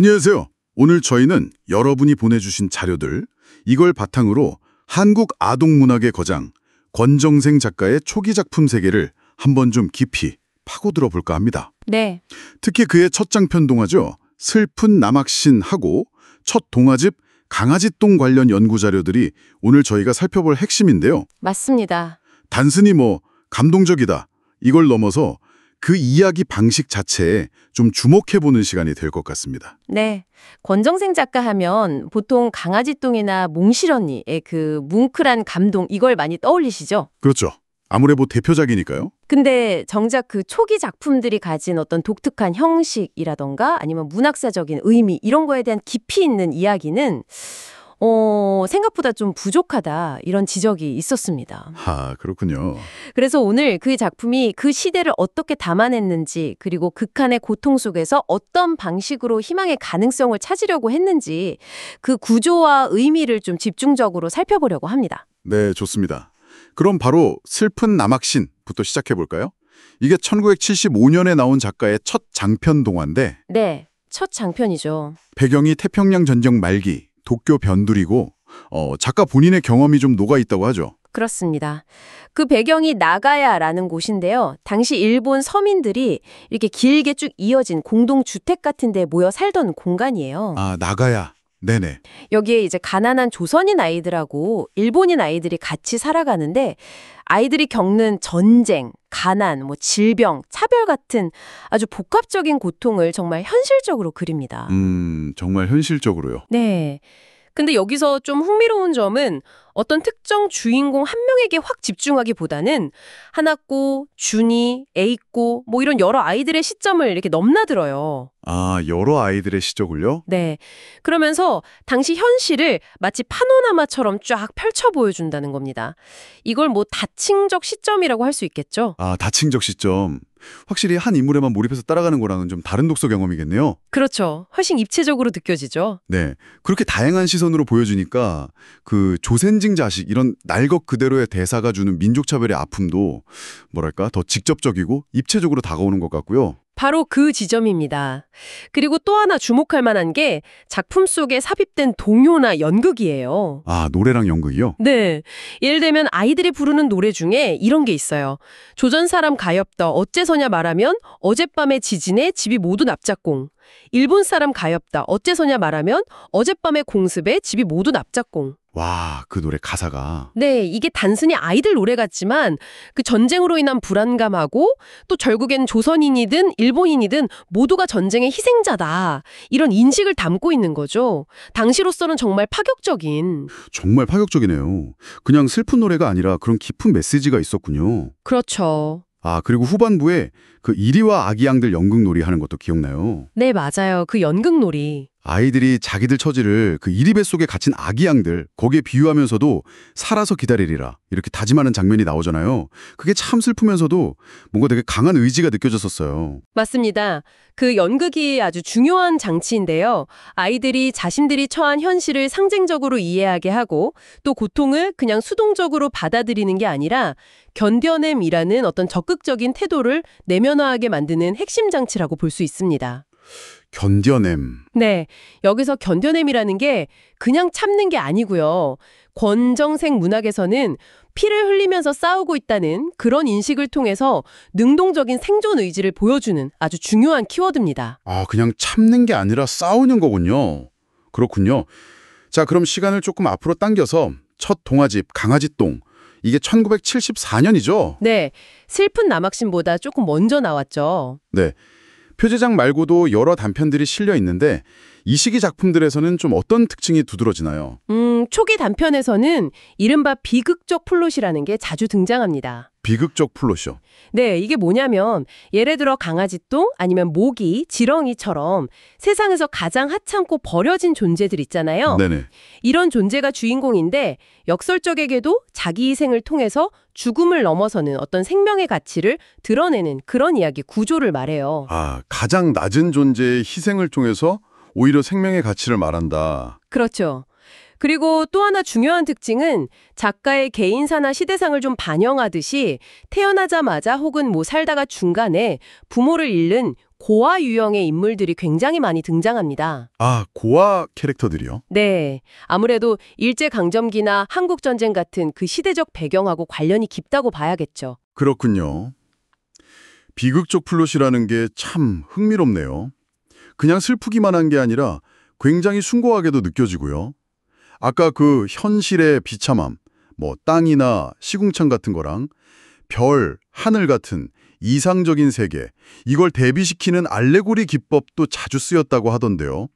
안녕하세요. 오늘 저희는 여러분이 보내주신 자료들, 이걸 바탕으로 한국 아동문학의 거장, 권정생 작가의 초기 작품 세계를 한번 좀 깊이 파고들어 볼까 합니다. 네, 특히 그의 첫 장편 동화죠. 슬픈 남학신하고 첫 동화집 강아지똥 관련 연구 자료들이 오늘 저희가 살펴볼 핵심인데요. 맞습니다. 단순히 감동적이다, 이걸 넘어서 그 이야기 방식 자체에 좀 주목해보는 시간이 될 것 같습니다. 네, 권정생 작가 하면 보통 강아지똥이나 몽실언니의 그 뭉클한 감동 이걸 많이 떠올리시죠? 그렇죠. 아무래도 대표작이니까요. 근데 정작 그 초기 작품들이 가진 어떤 독특한 형식이라던가 아니면 문학사적인 의미 이런 거에 대한 깊이 있는 이야기는 생각보다 좀 부족하다 이런 지적이 있었습니다. 그렇군요. 그래서 오늘 그 작품이 그 시대를 어떻게 담아냈는지 그리고 극한의 고통 속에서 어떤 방식으로 희망의 가능성을 찾으려고 했는지 그 구조와 의미를 좀 집중적으로 살펴보려고 합니다. 네, 좋습니다. 그럼 바로 슬픈 남학신부터 시작해볼까요? 이게 1975년에 나온 작가의 첫 장편 동화인데 네, 첫 장편이죠. 배경이 태평양 전쟁 말기, 도쿄 변두리고 작가 본인의 경험이 좀 녹아있다고 하죠. 그렇습니다. 그 배경이 나가야라는 곳인데요. 당시 일본 서민들이 이렇게 길게 쭉 이어진 공동주택 같은 데 모여 살던 공간이에요. 나가야. 네네. 여기에 이제 가난한 조선인 아이들하고 일본인 아이들이 같이 살아가는데 아이들이 겪는 전쟁, 가난, 질병, 차별 같은 아주 복합적인 고통을 정말 현실적으로 그립니다. 정말 현실적으로요. 네. 근데 여기서 좀 흥미로운 점은 어떤 특정 주인공 한 명에게 확 집중하기보다는 하나꼬, 준이, 에이꼬 이런 여러 아이들의 시점을 이렇게 넘나들어요. 여러 아이들의 시적을요? 네. 그러면서 당시 현실을 마치 파노라마처럼 쫙 펼쳐 보여준다는 겁니다. 이걸 다층적 시점이라고 할 수 있겠죠? 다층적 시점. 확실히 한 인물에만 몰입해서 따라가는 거랑은 좀 다른 독서 경험이겠네요. 그렇죠. 훨씬 입체적으로 느껴지죠. 네. 그렇게 다양한 시선으로 보여주니까 그 조센징 자식 이런 날 것 그대로의 대사가 주는 민족차별의 아픔도 더 직접적이고 입체적으로 다가오는 것 같고요. 바로 그 지점입니다. 그리고 또 하나 주목할 만한 게 작품 속에 삽입된 동요나 연극이에요. 노래랑 연극이요? 네. 예를 들면 아이들이 부르는 노래 중에 이런 게 있어요. 조전 사람 가엾다 어째서냐 말하면 어젯밤의 지진에 집이 모두 납작공. 일본 사람 가엾다 어째서냐 말하면 어젯밤의 공습에 집이 모두 납작공. 와, 그 노래 가사가. 네, 이게 단순히 아이들 노래 같지만 그 전쟁으로 인한 불안감하고 또 결국엔 조선인이든 일본인이든 모두가 전쟁의 희생자다. 이런 인식을 담고 있는 거죠. 당시로서는 정말 파격적인. 정말 파격적이네요. 그냥 슬픈 노래가 아니라 그런 깊은 메시지가 있었군요. 그렇죠. 그리고 후반부에 그 이리와 아기양들 연극놀이 하는 것도 기억나요. 네, 맞아요. 그 연극놀이. 아이들이 자기들 처지를 그 이리 뱃속에 갇힌 아기양들 거기에 비유하면서도 살아서 기다리리라 이렇게 다짐하는 장면이 나오잖아요. 그게 참 슬프면서도 뭔가 되게 강한 의지가 느껴졌었어요. 맞습니다. 그 연극이 아주 중요한 장치인데요. 아이들이 자신들이 처한 현실을 상징적으로 이해하게 하고 또 고통을 그냥 수동적으로 받아들이는 게 아니라 견뎌냄이라는 어떤 적극적인 태도를 내면화하게 만드는 핵심 장치라고 볼 수 있습니다. 견뎌냄. 네, 여기서 견뎌냄이라는 게 그냥 참는 게 아니고요. 권정생 문학에서는 피를 흘리면서 싸우고 있다는 그런 인식을 통해서 능동적인 생존 의지를 보여주는 아주 중요한 키워드입니다. 그냥 참는 게 아니라 싸우는 거군요. 그렇군요. 자, 그럼 시간을 조금 앞으로 당겨서 첫 동화집 강아지똥. 이게 1974년이죠? 네, 슬픈 남학신보다 조금 먼저 나왔죠. 네. 표제작 말고도 여러 단편들이 실려 있는데 이 시기 작품들에서는 좀 어떤 특징이 두드러지나요? 초기 단편에서는 이른바 비극적 플롯이라는 게 자주 등장합니다. 비극적 플롯이요? 네, 이게 뭐냐면 예를 들어 강아지똥 아니면 모기, 지렁이처럼 세상에서 가장 하찮고 버려진 존재들 있잖아요. 네네. 이런 존재가 주인공인데 역설적에게도 자기 희생을 통해서 죽음을 넘어서는 어떤 생명의 가치를 드러내는 그런 이야기 구조를 말해요. 가장 낮은 존재의 희생을 통해서 오히려 생명의 가치를 말한다. 그렇죠. 그리고 또 하나 중요한 특징은 작가의 개인사나 시대상을 좀 반영하듯이 태어나자마자 혹은 뭐 살다가 중간에 부모를 잃는 고아 유형의 인물들이 굉장히 많이 등장합니다. 아, 고아 캐릭터들이요? 네. 아무래도 일제강점기나 한국전쟁 같은 그 시대적 배경하고 관련이 깊다고 봐야겠죠. 그렇군요. 비극적 플롯이라는 게 참 흥미롭네요. 그냥 슬프기만 한 게 아니라 굉장히 숭고하게도 느껴지고요. 아까 그 현실의 비참함, 뭐 땅이나 시궁창 같은 거랑 별, 하늘 같은 이상적인 세계, 이걸 대비시키는 알레고리 기법도 자주 쓰였다고 하던데요.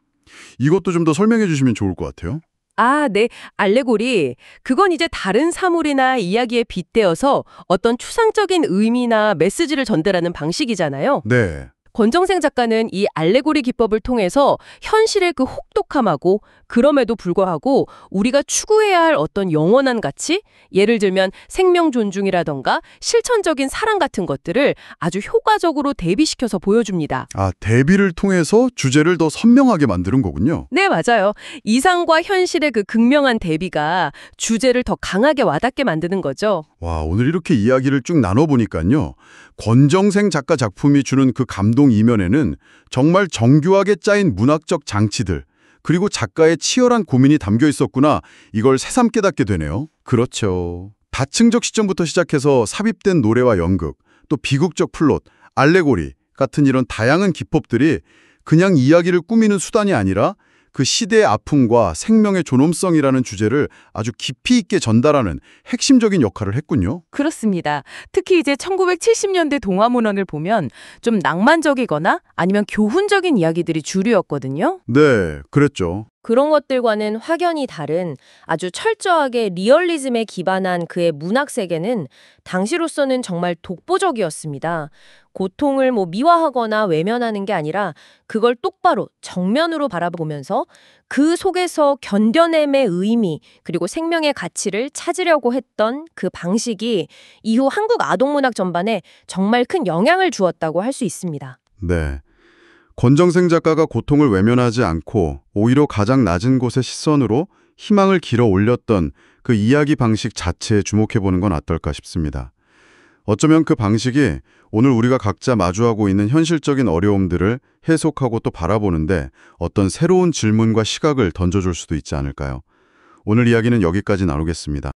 이것도 좀 더 설명해 주시면 좋을 것 같아요. 아, 네. 알레고리. 그건 이제 다른 사물이나 이야기에 빗대어서 어떤 추상적인 의미나 메시지를 전달하는 방식이잖아요. 네. 권정생 작가는 이 알레고리 기법을 통해서 현실의 그 혹독함하고 그럼에도 불구하고 우리가 추구해야 할 어떤 영원한 가치? 예를 들면 생명 존중이라던가 실천적인 사랑 같은 것들을 아주 효과적으로 대비시켜서 보여줍니다. 아, 대비를 통해서 주제를 더 선명하게 만드는 거군요. 네, 맞아요. 이상과 현실의 그 극명한 대비가 주제를 더 강하게 와닿게 만드는 거죠. 와, 오늘 이렇게 이야기를 쭉 나눠보니까요. 권정생 작가 작품이 주는 그 감동 이면에는 정말 정교하게 짜인 문학적 장치들, 그리고 작가의 치열한 고민이 담겨 있었구나, 이걸 새삼 깨닫게 되네요. 그렇죠. 다층적 시점부터 시작해서 삽입된 노래와 연극, 또 비극적 플롯, 알레고리 같은 이런 다양한 기법들이 그냥 이야기를 꾸미는 수단이 아니라 그 시대의 아픔과 생명의 존엄성이라는 주제를 아주 깊이 있게 전달하는 핵심적인 역할을 했군요. 그렇습니다. 특히 이제 1970년대 동화문헌을 보면 좀 낭만적이거나 아니면 교훈적인 이야기들이 주류였거든요. 네, 그랬죠. 그런 것들과는 확연히 다른 아주 철저하게 리얼리즘에 기반한 그의 문학 세계는 당시로서는 정말 독보적이었습니다. 고통을 미화하거나 외면하는 게 아니라 그걸 똑바로 정면으로 바라보면서 그 속에서 견뎌냄의 의미 그리고 생명의 가치를 찾으려고 했던 그 방식이 이후 한국 아동문학 전반에 정말 큰 영향을 주었다고 할 수 있습니다. 네. 권정생 작가가 고통을 외면하지 않고 오히려 가장 낮은 곳의 시선으로 희망을 길어 올렸던 그 이야기 방식 자체에 주목해보는 건 어떨까 싶습니다. 어쩌면 그 방식이 오늘 우리가 각자 마주하고 있는 현실적인 어려움들을 해석하고 또 바라보는데 어떤 새로운 질문과 시각을 던져줄 수도 있지 않을까요? 오늘 이야기는 여기까지 나누겠습니다.